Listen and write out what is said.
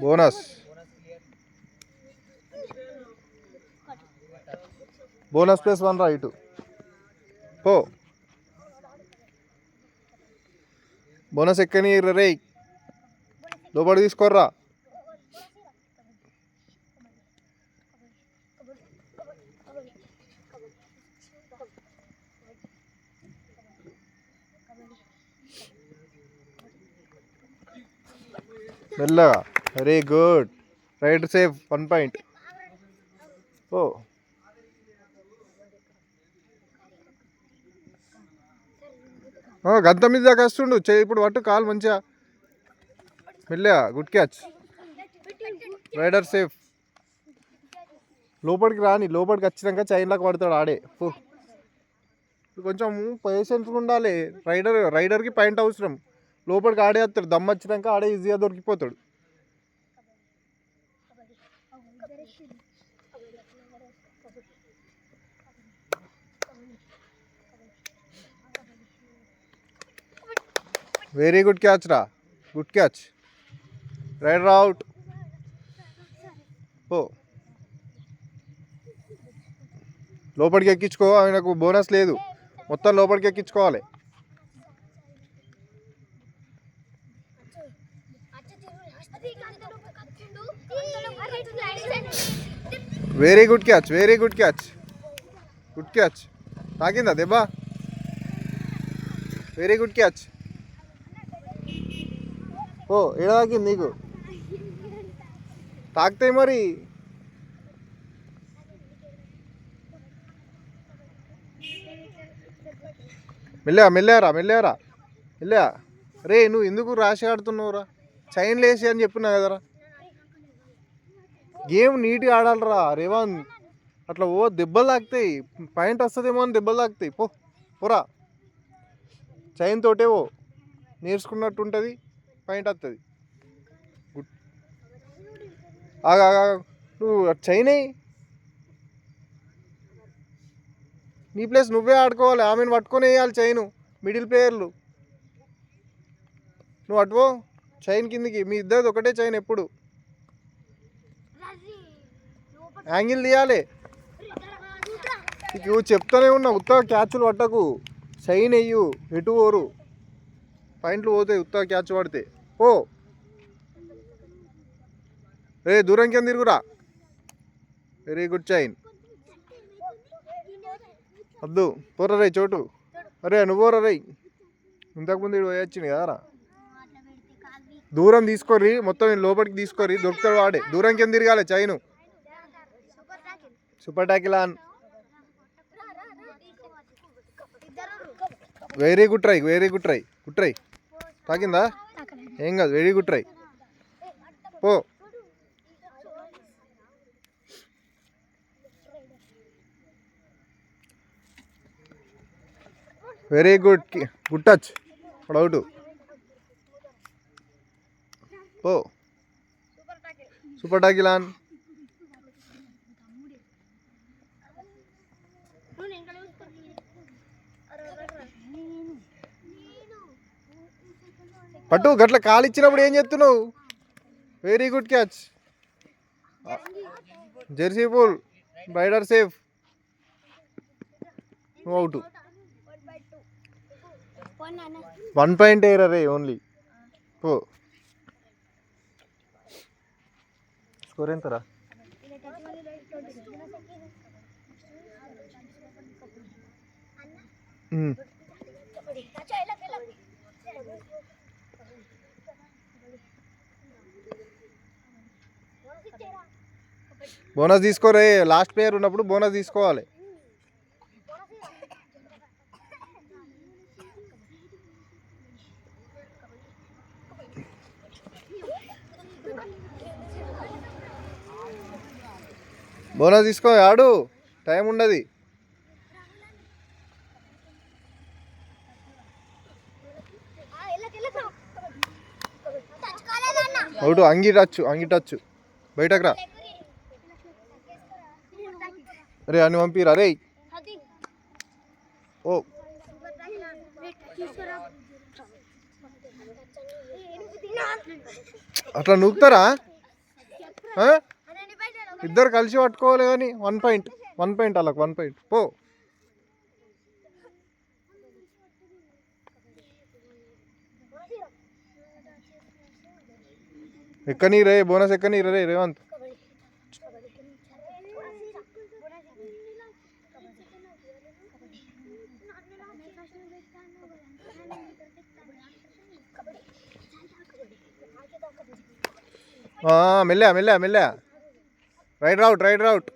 Bonus bonus plus 1 రా ఇటు పో. బోనస్ ఎక్కని రే లోపలికి తీసుకోర్రా. మెల్లగా. Very good. Right safe 1 point. ఓ గంత మీద దాకా వస్తుండు. ఇప్పుడు పట్టు కాలు మంచిగా మెల్లగా. Good catch. Raider safe. లోపలికి రాని, లోపలికి వచ్చినాక చైన్లాగా పడతాడు ఆడే. కొంచెం పేషెన్స్ ఉండాలి. రైడర్కి పాయింట్ అవసరం. లోపలికి ఆడే వస్తాడు. దమ్ వచ్చినాక ఆడే ఈజీగా దొరికిపోతాడు. వెరీ గుడ్ క్యాచ్ రా. Good catch. Raider out. ఓ లోపలికి ఎక్కించుకో. ఆయనకు బోనస్ లేదు. మొత్తం లోపలికి ఎక్కించుకోవాలి. Very good catch. Very good catch. Good catch. తాకిందా దెబ్బ? Very good catch. ఓ ఏడ తాకింది నీకు? తాకుతాయి మరి. మెల్లరా మెల్లగా. రే నువ్వు ఎందుకు రాసి ఆడుతున్నావురా? చైన్ లేసి అని చెప్పినా కదరా. గేమ్ నీట్గా ఆడాలరా రేవంత్. అట్లా దెబ్బలు తాకుతాయి. పాయింట్ వస్తుందేమో అని దెబ్బలు తాకుతాయి. పోరా. చైన్ తోటే నేర్చుకున్నట్టు ఉంటుంది. పాయింట్ వస్తుంది. గుడ్. నువ్వు చైన్ అయ్యి నీ ప్లేస్ నువ్వే ఆడుకోవాలి. ఆమెను పట్టుకొని వేయాలి చైను. మిడిల్ ప్లేయర్లు నువ్వు అటువో చైన్ కిందికి. మీ ఇద్దరిది ఒకటే చైన్. ఎప్పుడు యాంగిల్ తీయాలి. నువ్వు చెప్తానే ఉన్నా ఉత్తగా క్యాచ్లు పట్టకు. చైన్ వెయ్యు. ఎటు పోరు. పాయింట్లు పోతాయి ఉత్తగా క్యాచ్ పడితే. ఓ రే దూరం కింద తిరుగురా. Very good chain. వద్దు పోరా రే చోటు. అరే నువ్వు పోరా రే. ఇంతకుముందు ఇటు పోయొచ్చింది కదరా. దూరం తీసుకోర్రి. మొత్తం లోపలికి తీసుకోర్రి. దొరుకుతాడు వాడే. దూరం కింద తిరగాలి chain. Super tackle on. Very good try. Very good try. Good try. తాకిందా? ఏం కాదు. Very good try. పో. Very good. Good touch. Out. పో. Super tackle on. పట్టు. గట్ల కాలు ఇచ్చినప్పుడు ఏం చేస్తున్నావు? Very good catch. Jersey pull. Raider safe. Out. 1 point ఎయిరా రే ఓన్లీ. పో. స్కోర్ ఎంతరా? బోనస్ తీసుకోరే. లాస్ట్ ప్లేయర్ ఉన్నప్పుడు బోనస్ తీసుకోవాలి. బోనస్ తీసుకో. ఆడు. టైం ఉండదు. అవుట్. అంగి టచ్. బయటకు రా. అరే అని పంపిరా రే. ఓ అట్లా నూకుతారా? ఇద్దరు కలిసి పట్టుకోవాలి కానీ 1 పాయింట్ 1 పాయింట్ అలా 1 పాయింట్ పో. ఎక్కని రే బోనస్ ఎక్కని రే రేవంత్. మెల్లె మెల్లె మెల్లె రైట్ రౌట్ రైట్ రౌట్.